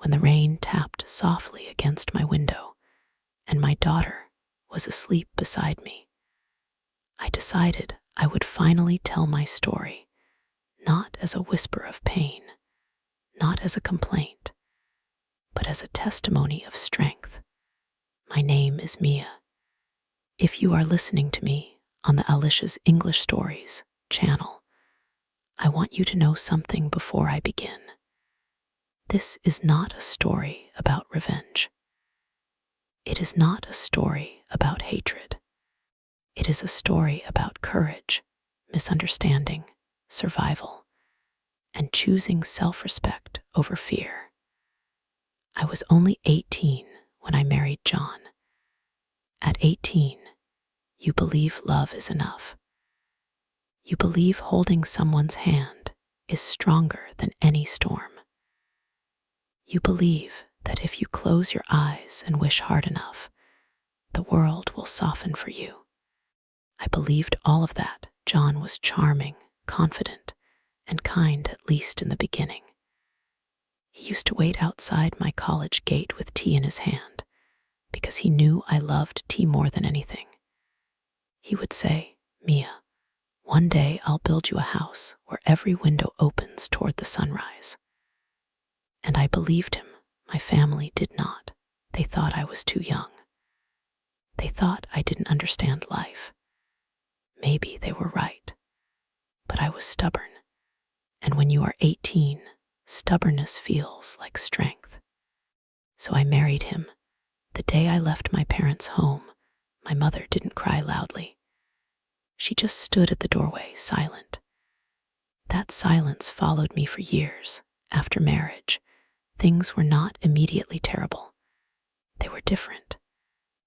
when the rain tapped softly against my window and my daughter was asleep beside me. I decided I would finally tell my story, not as a whisper of pain, not as a complaint, but as a testimony of strength. My name is Mia. If you are listening to me on the Allicia's English Stories channel, I want you to know something before I begin. This is not a story about revenge. It is not a story about hatred. It is a story about courage, misunderstanding, survival, and choosing self-respect over fear. I was only 18 when I married John. At 18, you believe love is enough. You believe holding someone's hand is stronger than any storm. You believe that if you close your eyes and wish hard enough, the world will soften for you. I believed all of that. John was charming, confident, and kind, at least in the beginning. He used to wait outside my college gate with tea in his hand because he knew I loved tea more than anything. He would say, "Mia, one day I'll build you a house where every window opens toward the sunrise." And I believed him. My family did not. They thought I was too young. They thought I didn't understand life. Maybe they were right, but I was stubborn. And when you are 18, stubbornness feels like strength. So I married him. The day I left my parents' home, my mother didn't cry loudly. She just stood at the doorway, silent. That silence followed me for years. After marriage, things were not immediately terrible. They were different.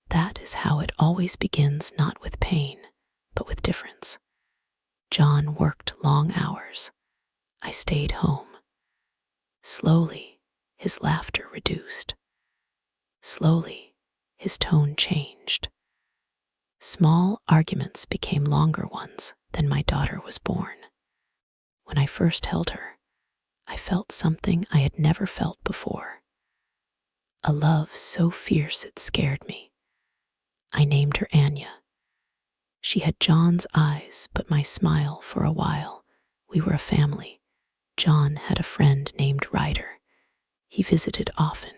That is how it always begins, not with pain, but with difference. John worked long hours. I stayed home. Slowly, his laughter reduced. Slowly, his tone changed. Small arguments became longer ones. Then my daughter was born. When I first held her, I felt something I had never felt before. A love so fierce it scared me. I named her Anya. She had John's eyes, but my smile for a while. We were a family. John had a friend named Ryder. He visited often.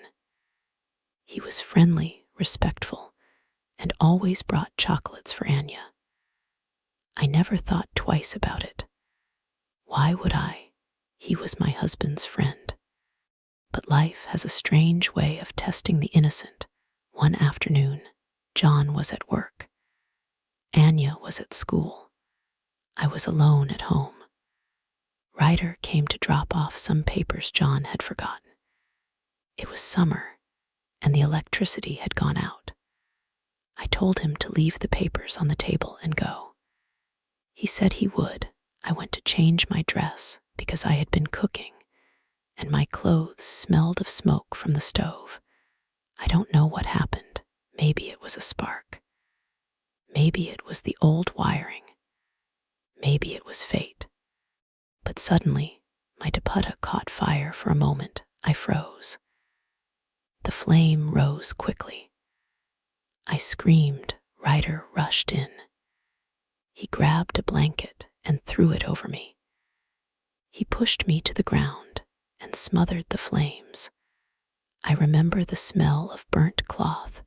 He was friendly, respectful, and always brought chocolates for Anya. I never thought twice about it. Why would I? He was my husband's friend. But life has a strange way of testing the innocent. One afternoon, John was at work. Anya was at school. I was alone at home. Ryder came to drop off some papers John had forgotten. It was summer, and the electricity had gone out. I told him to leave the papers on the table and go. He said he would. I went to change my dress because I had been cooking, and my clothes smelled of smoke from the stove. I don't know what happened. Maybe it was a spark. Maybe it was the old wiring. Maybe it was fate. But suddenly, my dupatta caught fire for a moment. I froze. The flame rose quickly. I screamed. Ryder rushed in. He grabbed a blanket and threw it over me. He pushed me to the ground and smothered the flames. I remember the smell of burnt cloth,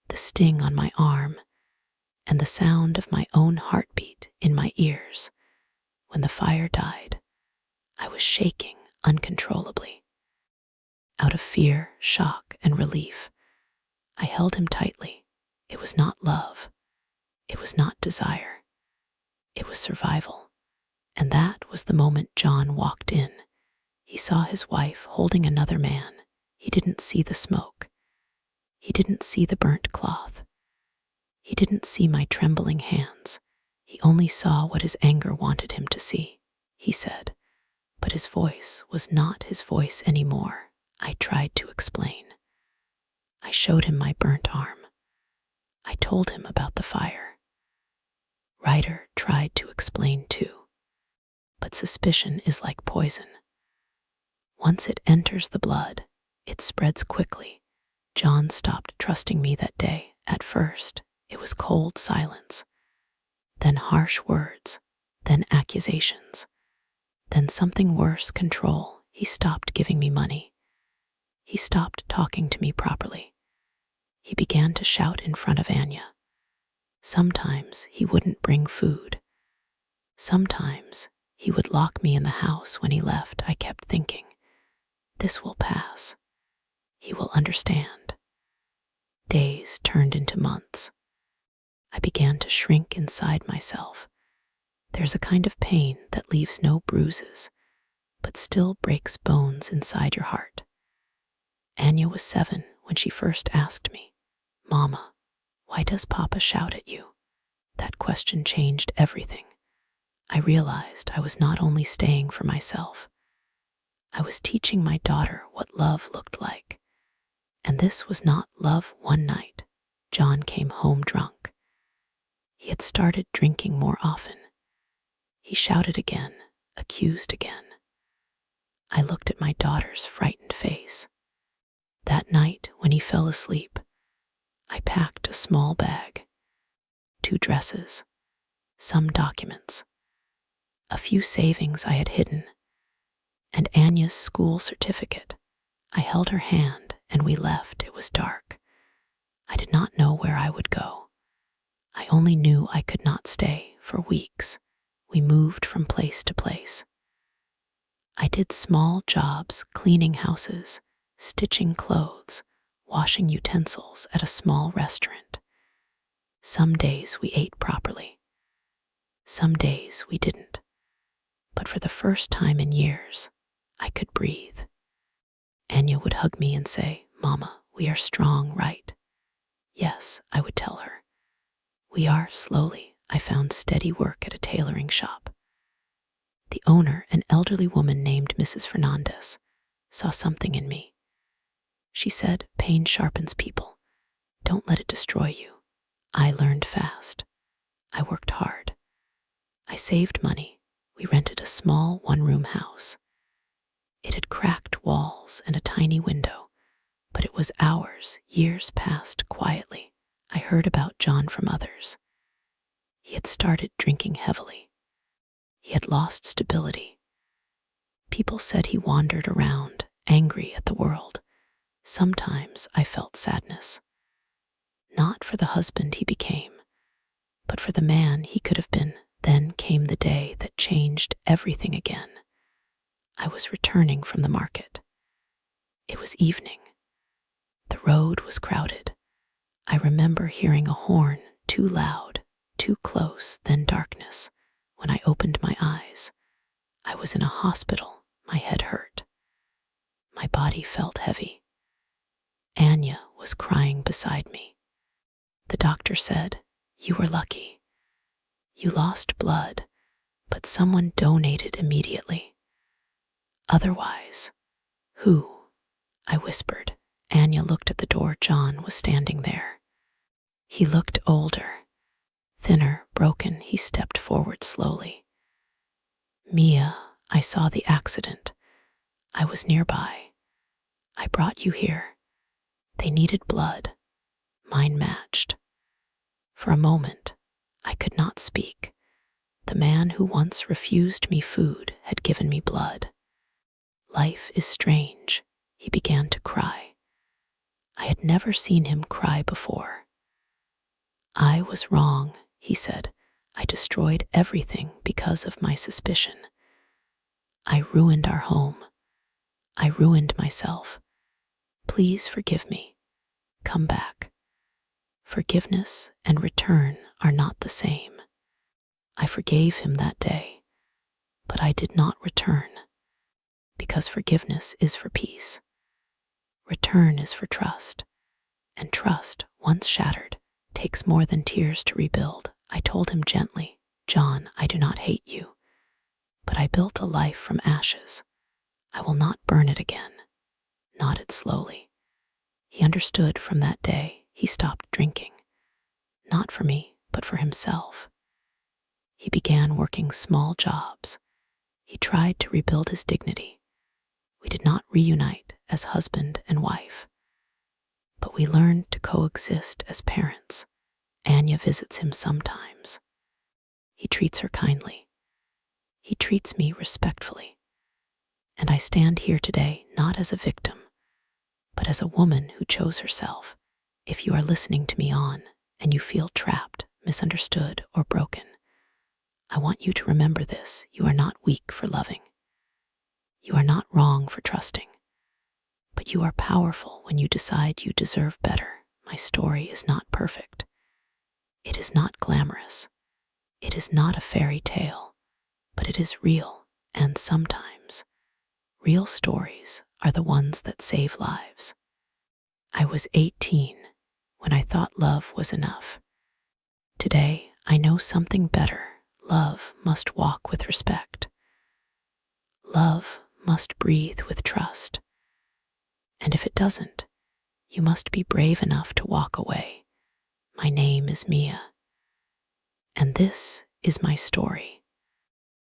the sting on my arm, and the sound of my own heartbeat in my ears. When the fire died, I was shaking uncontrollably. Out of fear, shock, and relief, I held him tightly. It was not love. It was not desire. It was survival. And that was the moment John walked in. He saw his wife holding another man. He didn't see the smoke. He didn't see the burnt cloth. He didn't see my trembling hands. He only saw what his anger wanted him to see. He said, but his voice was not his voice anymore. I tried to explain. I showed him my burnt arm. I told him about the fire. Ryder tried to explain too. But suspicion is like poison. Once it enters the blood, It spreads quickly. John stopped trusting me that day. At first, it was cold silence, then harsh words, then accusations, then something worse, control. He stopped giving me money. He stopped talking to me properly. He began to shout in front of Anya. Sometimes he wouldn't bring food. Sometimes he would lock me in the house when he left. I kept thinking, this will pass. He will understand. Days turned into months. I began to shrink inside myself. There's a kind of pain that leaves no bruises, but still breaks bones inside your heart. Anya was 7 when she first asked me, "Mama, why does Papa shout at you?" That question changed everything. I realized I was not only staying for myself, I was teaching my daughter what love looked like. And this was not love. One night, John came home drunk. He had started drinking more often. He shouted again, accused again. I looked at my daughter's frightened face. That night, when he fell asleep, I packed a small bag, 2 dresses, some documents, a few savings I had hidden, and Anya's school certificate. I held her hand and we left. It was dark. I did not know where I would go. I only knew I could not stay for weeks. We moved from place to place. I did small jobs, cleaning houses, stitching clothes, washing utensils at a small restaurant. Some days we ate properly. Some days we didn't. But for the first time in years, I could breathe. Anya would hug me and say, "Mama, we are strong, right?" Yes, I would tell her. We are. Slowly, I found steady work at a tailoring shop. The owner, an elderly woman named Mrs. Fernandez, saw something in me. She said, "Pain sharpens people. Don't let it destroy you." I learned fast. I worked hard. I saved money. We rented a small 1-room house. It had cracked walls and a tiny window, but it was ours. Years passed quietly. I heard about John from others. He had started drinking heavily. He had lost stability. People said he wandered around, angry at the world. Sometimes I felt sadness. Not for the husband he became, but for the man he could have been. Then came the day that changed everything again. I was returning from the market. It was evening. The road was crowded. I remember hearing a horn, too loud, too close, then darkness. When I opened my eyes, I was in a hospital. My head hurt. My body felt heavy. Anya was crying beside me. The doctor said, "You were lucky. You lost blood, but someone donated immediately. Otherwise, who?" I whispered. Anya looked at the door. John was standing there. He looked older, thinner, broken. He stepped forward slowly. "Mia, I saw the accident. I was nearby. I brought you here. They needed blood. Mine matched." For a moment, I could not speak. The man who once refused me food had given me blood. "Life is strange." He began to cry. I had never seen him cry before. "I was wrong," he said. "I destroyed everything because of my suspicion. I ruined our home. I ruined myself. Please forgive me. Come back." Forgiveness and return are not the same. I forgave him that day, but I did not return, because forgiveness is for peace. Return is for trust, and trust, once shattered, takes more than tears to rebuild. I told him gently, "John, I do not hate you, but I built a life from ashes. I will not burn it again." Nodded slowly. He understood. From that day, he stopped drinking. Not for me, but for himself. He began working small jobs. He tried to rebuild his dignity. We did not reunite as husband and wife. But we learned to coexist as parents. Anya visits him sometimes. He treats her kindly. He treats me respectfully. And I stand here today not as a victim, but as a woman who chose herself. If you are listening to me and you feel trapped, misunderstood, or broken, I want you to remember this. You are not weak for loving. You are not wrong for trusting. But you are powerful when you decide you deserve better. My story is not perfect. It is not glamorous. It is not a fairy tale, but it is real, and sometimes real stories are the ones that save lives. I was 18 when I thought love was enough. Today, I know something better. Love must walk with respect. Love must breathe with trust. And if it doesn't, you must be brave enough to walk away. My name is Mia, and this is my story.